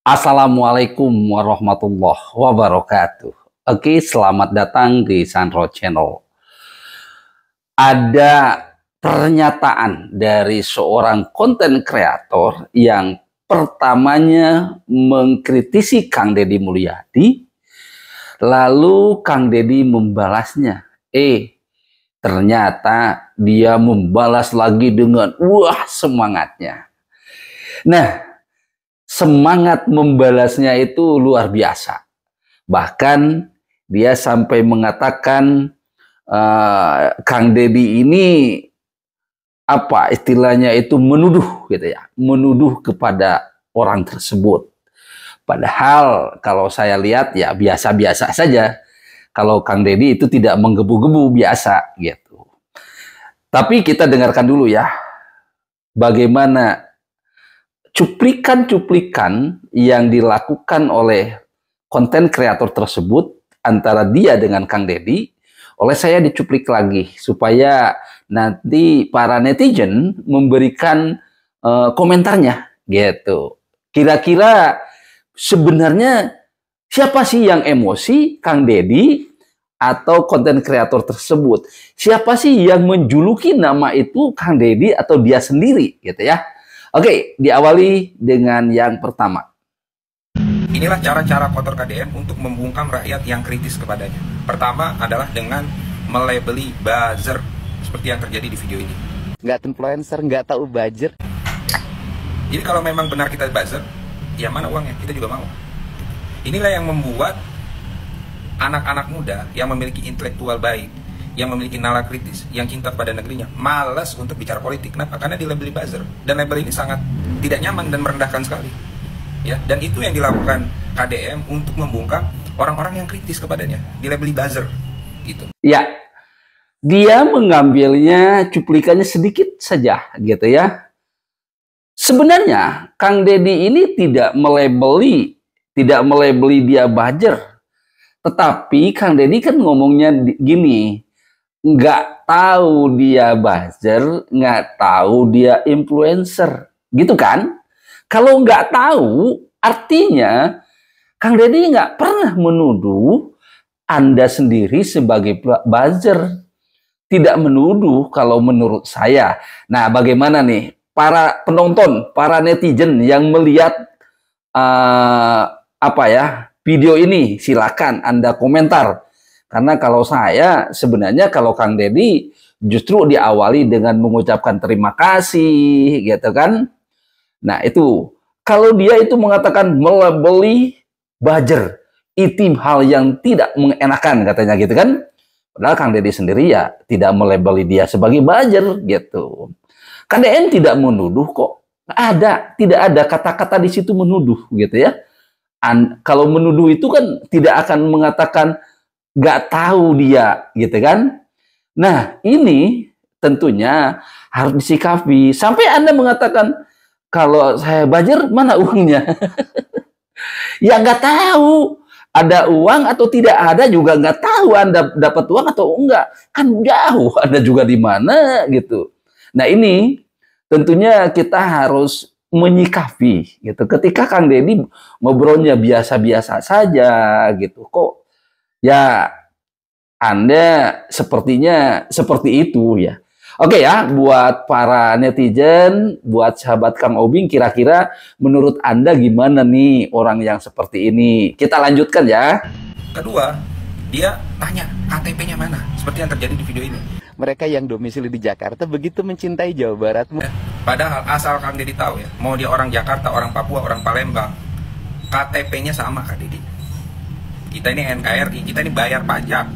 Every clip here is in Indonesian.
Assalamualaikum warahmatullahi wabarakatuh. Oke, selamat datang di Sandro Channel. Ada pernyataan dari seorang konten kreator yang pertamanya mengkritisi Kang Deddy Mulyadi, lalu Kang Deddy membalasnya. Ternyata dia membalas lagi dengan wah semangatnya. Nah, semangat membalasnya itu luar biasa. Bahkan dia sampai mengatakan Kang Deddy ini apa istilahnya itu menuduh gitu ya, menuduh kepada orang tersebut. Padahal kalau saya lihat ya biasa-biasa saja. Kalau Kang Deddy itu tidak menggebu-gebu, biasa gitu. Tapi kita dengarkan dulu ya, bagaimana cuplikan-cuplikan yang dilakukan oleh konten kreator tersebut antara dia dengan Kang Deddy. Oleh saya dicuplik lagi supaya nanti para netizen memberikan komentarnya gitu. Kira-kira sebenarnya siapa sih yang emosi, Kang Deddy atau konten kreator tersebut? Siapa sih yang menjuluki nama itu Kang Deddy atau dia sendiri gitu ya? Oke, diawali dengan yang pertama. Inilah cara-cara kotor KDM untuk membungkam rakyat yang kritis kepadanya. Pertama adalah dengan melabeli buzzer, seperti yang terjadi di video ini. Nggak influencer, nggak tahu buzzer. Jadi kalau memang benar kita buzzer, ya mana uangnya? Kita juga mau. Inilah yang membuat anak-anak muda yang memiliki intelektual baik, yang memiliki nalar kritis, yang cinta pada negerinya, malas untuk bicara politik. Kenapa? Karena dilabeli buzzer. Dan label ini sangat tidak nyaman dan merendahkan sekali. Ya, dan itu yang dilakukan KDM untuk membungkam orang-orang yang kritis kepadanya, dilabeli buzzer gitu. Ya, dia mengambilnya cuplikannya sedikit saja gitu ya. Sebenarnya Kang Deddy ini tidak melabeli dia buzzer. Tetapi Kang Deddy kan ngomongnya gini, nggak tahu dia buzzer, nggak tahu dia influencer, gitu kan? Kalau nggak tahu, artinya Kang Deddy nggak pernah menuduh Anda sendiri sebagai buzzer. Tidak menuduh kalau menurut saya. Nah, bagaimana nih para penonton, para netizen yang melihat video ini? Silakan Anda komentar. Karena kalau saya sebenarnya kalau Kang Deddy justru diawali dengan mengucapkan terima kasih gitu kan. Nah itu, kalau dia itu mengatakan melabeli buzzer, itu hal yang tidak mengenakan katanya gitu kan. Padahal Kang Deddy sendiri ya tidak melabeli dia sebagai buzzer gitu. KDN tidak menuduh kok. Tidak ada kata-kata di situ menuduh gitu ya. Kalau menuduh itu kan tidak akan mengatakan nggak tahu dia gitu kan. Nah ini tentunya harus disikapi. Sampai Anda mengatakan kalau saya buzzer, mana uangnya? Ya nggak tahu. Ada uang atau tidak ada juga nggak tahu. Anda dapat uang atau enggak. Kan jauh. Anda juga di mana gitu. Nah ini tentunya kita harus menyikapi gitu. Ketika Kang Deddy ngobrolnya biasa-biasa saja gitu. Kok ya Anda sepertinya seperti itu ya. Oke ya, buat para netizen, buat sahabat Kang Obing, kira-kira menurut Anda gimana nih orang yang seperti ini? Kita lanjutkan ya. Kedua, dia tanya KTP-nya mana, seperti yang terjadi di video ini. Mereka yang domisili di Jakarta begitu mencintai Jawa Barat. Padahal asal Kang Deddy tahu ya, mau dia orang Jakarta, orang Papua, orang Palembang, KTP-nya sama Kang Deddy. Kita ini NKRI, kita ini bayar pajak.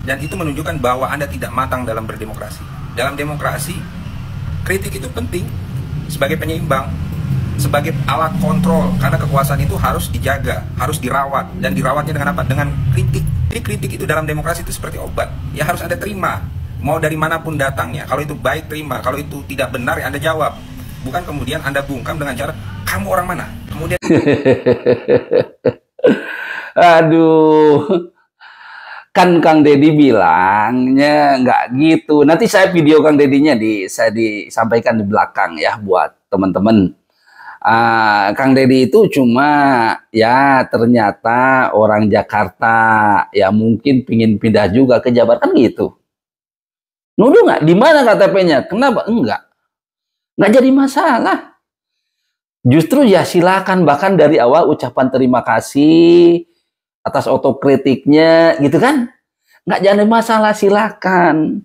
Dan itu menunjukkan bahwa Anda tidak matang dalam berdemokrasi. Dalam demokrasi, kritik itu penting sebagai penyeimbang, sebagai alat kontrol. Karena kekuasaan itu harus dijaga, harus dirawat. Dan dirawatnya dengan apa? Dengan kritik. Jadi kritik itu dalam demokrasi itu seperti obat. Ya harus Anda terima. Mau dari manapun datangnya. Kalau itu baik, terima. Kalau itu tidak benar, ya Anda jawab. Bukan kemudian Anda bungkam dengan cara, kamu orang mana? Kemudian Aduh. Kan Kang Deddy bilangnya nggak gitu. Nanti saya video Kang Deddy-nya saya disampaikan di belakang ya buat teman-teman. Kang Deddy itu cuma ya ternyata orang Jakarta, ya mungkin pingin pindah juga ke Jabar kan gitu. Nuduh nggak? Di mana KTP-nya? Kenapa? Nggak jadi masalah. Justru ya silakan, bahkan dari awal ucapan terima kasih atas otokritiknya gitu kan. Nggak jadi masalah, silakan.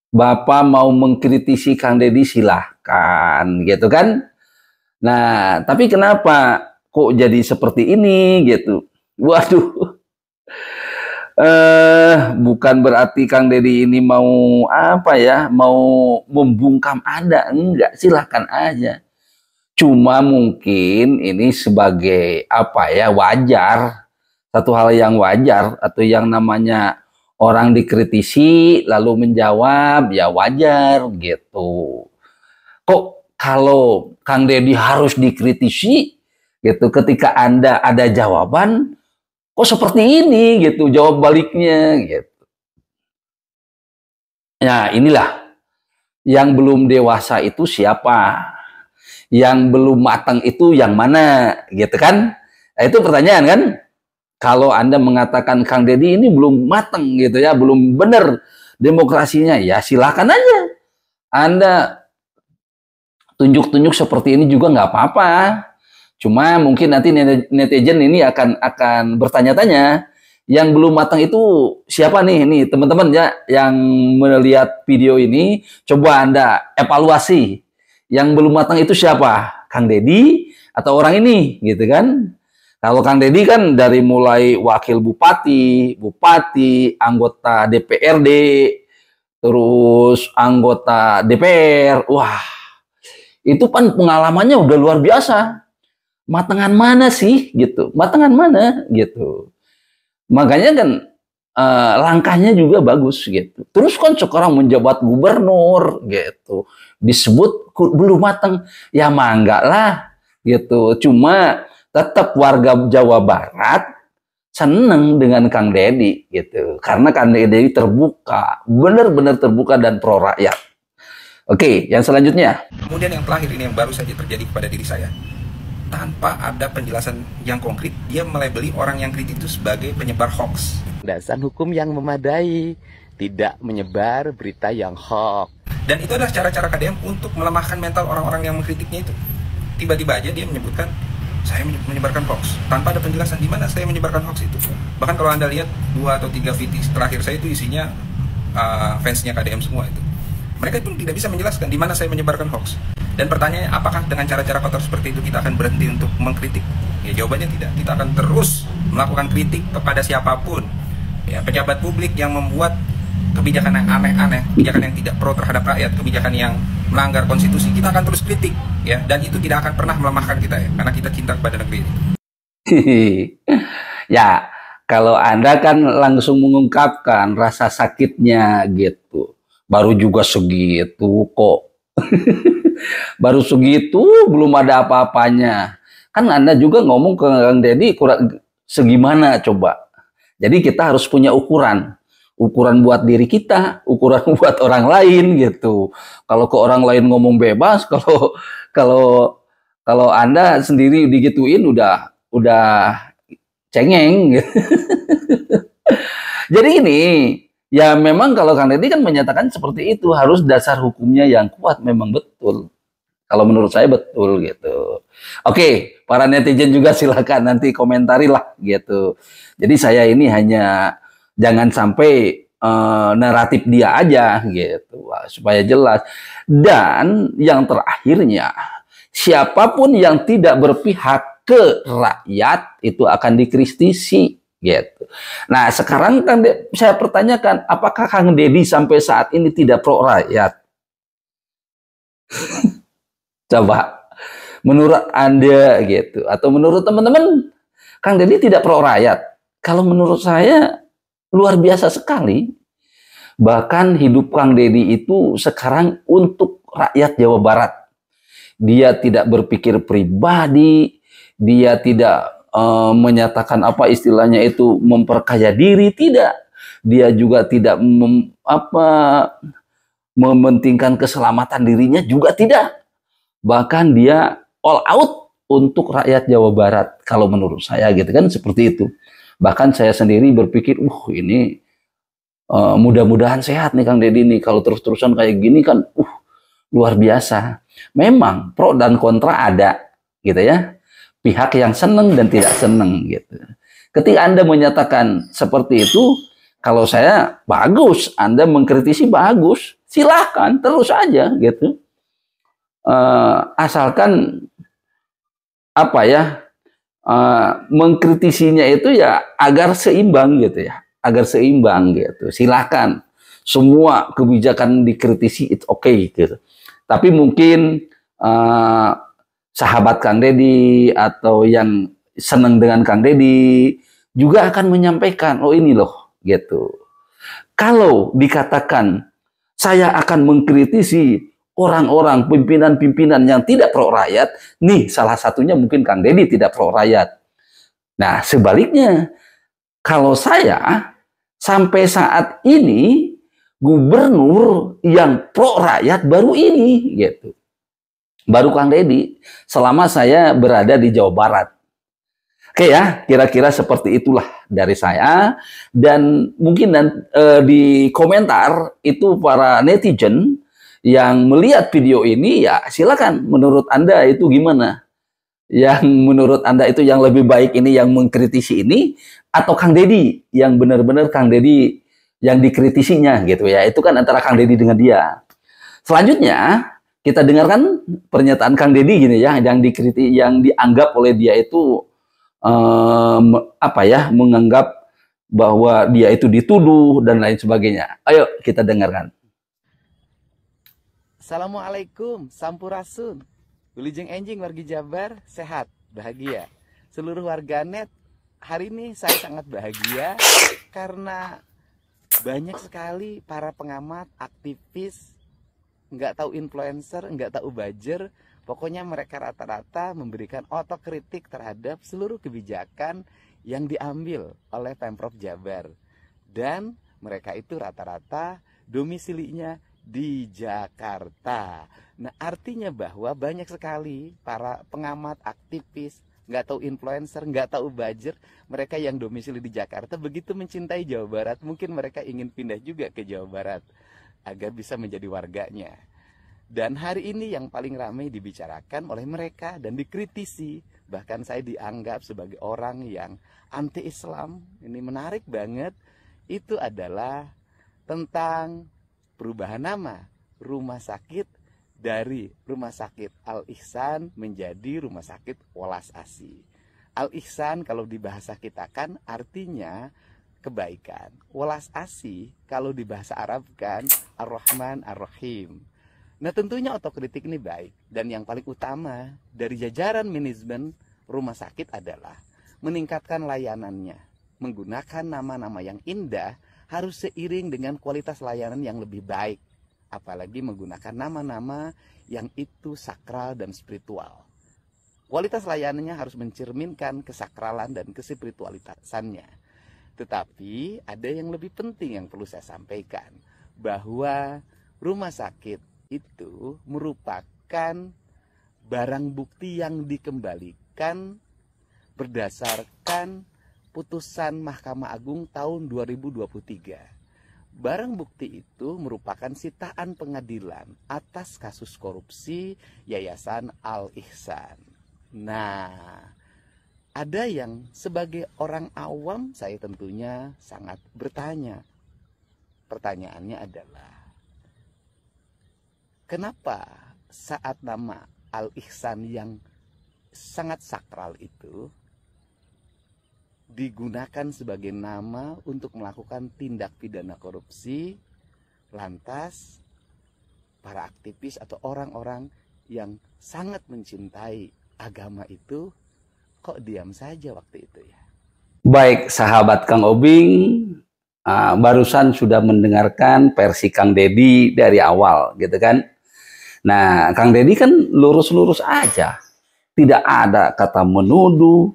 Bapak mau mengkritisi Kang Deddy silahkan gitu kan. Nah, tapi kenapa kok jadi seperti ini gitu? Waduh. Bukan berarti Kang Deddy ini mau apa ya, mau membungkam Anda, enggak, silahkan aja. Cuma mungkin ini sebagai apa ya, wajar, satu hal yang wajar, atau yang namanya orang dikritisi lalu menjawab ya wajar gitu. Kok kalau Kang Deddy harus dikritisi gitu ketika Anda ada jawaban kok seperti ini gitu jawab baliknya gitu. Ya inilah yang belum dewasa itu siapa, yang belum matang itu yang mana gitu kan. Nah, itu pertanyaan kan. Kalau Anda mengatakan Kang Deddy ini belum matang gitu ya, belum benar demokrasinya, ya silakan aja Anda tunjuk-tunjuk seperti ini juga nggak apa-apa. Cuma mungkin nanti netizen ini akan bertanya-tanya, yang belum matang itu siapa nih? Nih teman-teman ya yang melihat video ini, coba Anda evaluasi. Yang belum matang itu siapa? Kang Deddy atau orang ini gitu kan? Kalau Kang Deddy kan dari mulai wakil bupati, anggota DPRD, terus anggota DPR. Wah, itu kan pengalamannya udah luar biasa. Matangan mana sih gitu, matangan mana gitu. Makanya kan langkahnya juga bagus gitu. Terus kan sekarang menjabat gubernur gitu, disebut belum matang, ya mangga lah gitu. Cuma tetap warga Jawa Barat seneng dengan Kang Deddy gitu, karena Kang Deddy terbuka, benar-benar terbuka dan pro rakyat. Oke, yang selanjutnya. Kemudian yang terakhir ini yang baru saja terjadi kepada diri saya. Tanpa ada penjelasan yang konkret, dia melabeli orang yang kritik itu sebagai penyebar hoax. Dasar hukum yang memadai, tidak menyebar berita yang hoax. Dan itu adalah cara-cara KDM untuk melemahkan mental orang-orang yang mengkritiknya itu. Tiba-tiba aja dia menyebutkan, saya menyebarkan hoax. Tanpa ada penjelasan di mana saya menyebarkan hoax itu. Bahkan kalau Anda lihat 2 atau 3 video terakhir saya itu isinya fansnya KDM semua itu. Mereka pun tidak bisa menjelaskan di mana saya menyebarkan hoax. Dan pertanyaannya, apakah dengan cara-cara kotor seperti itu kita akan berhenti untuk mengkritik? Ya jawabannya tidak. Kita akan terus melakukan kritik kepada siapapun. Ya, pejabat publik yang membuat kebijakan yang aneh-aneh, kebijakan yang tidak pro terhadap rakyat, kebijakan yang melanggar konstitusi, kita akan terus kritik. Ya, dan itu tidak akan pernah melemahkan kita ya, karena kita cinta kepada negeri ini. Ya, kalau Anda kan langsung mengungkapkan rasa sakitnya gitu. Baru juga segitu kok. Baru segitu, belum ada apa-apanya. Kan Anda juga ngomong ke Kang Deddy kurang segimana coba. Jadi kita harus punya ukuran. Ukuran buat diri kita, ukuran buat orang lain gitu. Kalau ke orang lain ngomong bebas, kalau Anda sendiri digituin udah cengeng gitu. Jadi ini ya memang kalau Kang Deddy kan menyatakan seperti itu, harus dasar hukumnya yang kuat, memang betul. Kalau menurut saya betul gitu. Oke, para netizen juga silakan nanti komentari lah gitu. Jadi saya ini hanya jangan sampai naratif dia aja gitu, supaya jelas. Dan yang terakhirnya, siapapun yang tidak berpihak ke rakyat itu akan dikritisi. Gitu. Nah sekarang kan saya pertanyakan, apakah Kang Deddy sampai saat ini tidak pro rakyat? Coba menurut Anda gitu, atau menurut teman-teman, Kang Deddy tidak pro rakyat? Kalau menurut saya luar biasa sekali. Bahkan hidup Kang Deddy itu sekarang untuk rakyat Jawa Barat. Dia tidak berpikir pribadi, dia tidak menyatakan apa istilahnya itu memperkaya diri, tidak. Dia juga tidak mementingkan keselamatan dirinya, juga tidak. Bahkan dia all out untuk rakyat Jawa Barat kalau menurut saya gitu kan, seperti itu. Bahkan saya sendiri berpikir, ini mudah-mudahan sehat nih Kang Deddy nih, kalau terus-terusan kayak gini kan luar biasa. Memang pro dan kontra ada gitu ya, pihak yang seneng dan tidak seneng gitu. Ketika Anda menyatakan seperti itu, kalau saya bagus, Anda mengkritisi bagus, silahkan terus aja gitu. Asalkan apa ya, mengkritisinya itu ya agar seimbang gitu ya, agar seimbang gitu. Silahkan semua kebijakan dikritisi, it's okay gitu. Tapi mungkin sahabat Kang Deddy atau yang senang dengan Kang Deddy juga akan menyampaikan, ini loh gitu. Kalau dikatakan saya akan mengkritisi orang-orang pimpinan-pimpinan yang tidak pro rakyat, nih salah satunya mungkin Kang Deddy tidak pro rakyat. Nah sebaliknya, kalau saya sampai saat ini gubernur yang pro rakyat baru ini gitu. Baru Kang Deddy selama saya berada di Jawa Barat. Oke ya, kira-kira seperti itulah dari saya. Dan mungkin di komentar itu para netizen yang melihat video ini, ya silakan menurut Anda itu gimana? Yang menurut Anda itu yang lebih baik ini yang mengkritisi ini, atau Kang Deddy yang benar-benar Kang Deddy yang dikritisinya gitu ya. Itu kan antara Kang Deddy dengan dia. Selanjutnya kita dengarkan pernyataan Kang Deddy gini ya, yang dikritik, yang dianggap oleh dia itu menganggap bahwa dia itu dituduh dan lain sebagainya. Ayo kita dengarkan. Assalamualaikum, sampurasun. Wilujeng enjing wargi Jabar, sehat, bahagia. Seluruh warganet, hari ini saya sangat bahagia karena banyak sekali para pengamat, aktivis, nggak tahu influencer, nggak tahu buzzer, pokoknya mereka rata-rata memberikan otokritik terhadap seluruh kebijakan yang diambil oleh Pemprov Jabar. Dan mereka itu rata-rata domisilinya di Jakarta. Nah, artinya bahwa banyak sekali para pengamat, aktivis, nggak tahu influencer, nggak tahu buzzer, mereka yang domisili di Jakarta begitu mencintai Jawa Barat, mungkin mereka ingin pindah juga ke Jawa Barat agar bisa menjadi warganya. Dan hari ini yang paling ramai dibicarakan oleh mereka dan dikritisi, bahkan saya dianggap sebagai orang yang anti-Islam, ini menarik banget, itu adalah tentang perubahan nama rumah sakit dari Rumah Sakit Al-Ihsan menjadi Rumah Sakit Welas Asih. Al-Ihsan kalau di bahasa kita kan artinya kebaikan. Welas Asih kalau di bahasa Arab kan Ar-Rahman Ar-Rahim. Nah tentunya otokritik ini baik. Dan yang paling utama dari jajaran manajemen rumah sakit adalah meningkatkan layanannya. Menggunakan nama-nama yang indah harus seiring dengan kualitas layanan yang lebih baik. Apalagi menggunakan nama-nama yang itu sakral dan spiritual. Kualitas layanannya harus mencerminkan kesakralan dan kespiritualitasannya. Tetapi ada yang lebih penting yang perlu saya sampaikan. Bahwa rumah sakit itu merupakan barang bukti yang dikembalikan berdasarkan putusan Mahkamah Agung tahun 2023. Barang bukti itu merupakan sitaan pengadilan atas kasus korupsi Yayasan Al-Ihsan. Nah, ada yang sebagai orang awam saya tentunya sangat bertanya. Pertanyaannya adalah, kenapa saat nama Al-Ihsan yang sangat sakral itu digunakan sebagai nama untuk melakukan tindak pidana korupsi, lantas para aktivis atau orang-orang yang sangat mencintai agama itu kok diam saja waktu itu ya? Baik, sahabat Kang Obing, barusan sudah mendengarkan versi Kang Deddy dari awal gitu kan. Nah, Kang Deddy kan lurus-lurus aja. Tidak ada kata menuduh,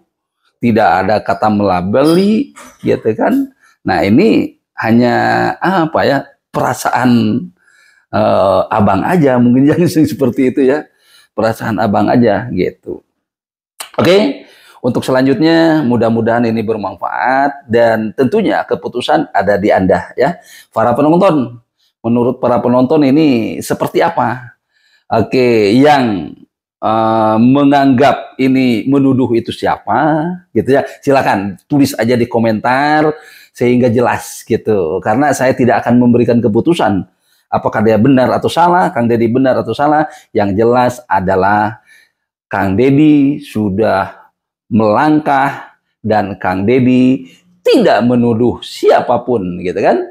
tidak ada kata melabeli, gitu kan. Nah, ini hanya perasaan abang aja, mungkin yang seperti itu ya. Perasaan abang aja gitu. Oke, untuk selanjutnya mudah-mudahan ini bermanfaat dan tentunya keputusan ada di Anda ya. Para penonton, menurut para penonton ini seperti apa? Oke, yang menganggap ini menuduh itu siapa gitu ya. Silakan tulis aja di komentar sehingga jelas gitu. Karena saya tidak akan memberikan keputusan apakah dia benar atau salah, Kang Deddy benar atau salah. Yang jelas adalah Kang Deddy sudah melangkah dan Kang Deddy tidak menuduh siapapun gitu kan.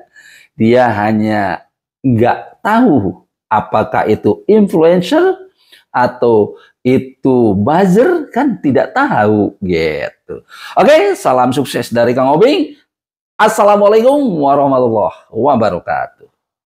Dia hanya nggak tahu apakah itu influencer atau itu buzzer, kan tidak tahu gitu. Oke, salam sukses dari Kang Obing. Assalamualaikum warahmatullahi wabarakatuh.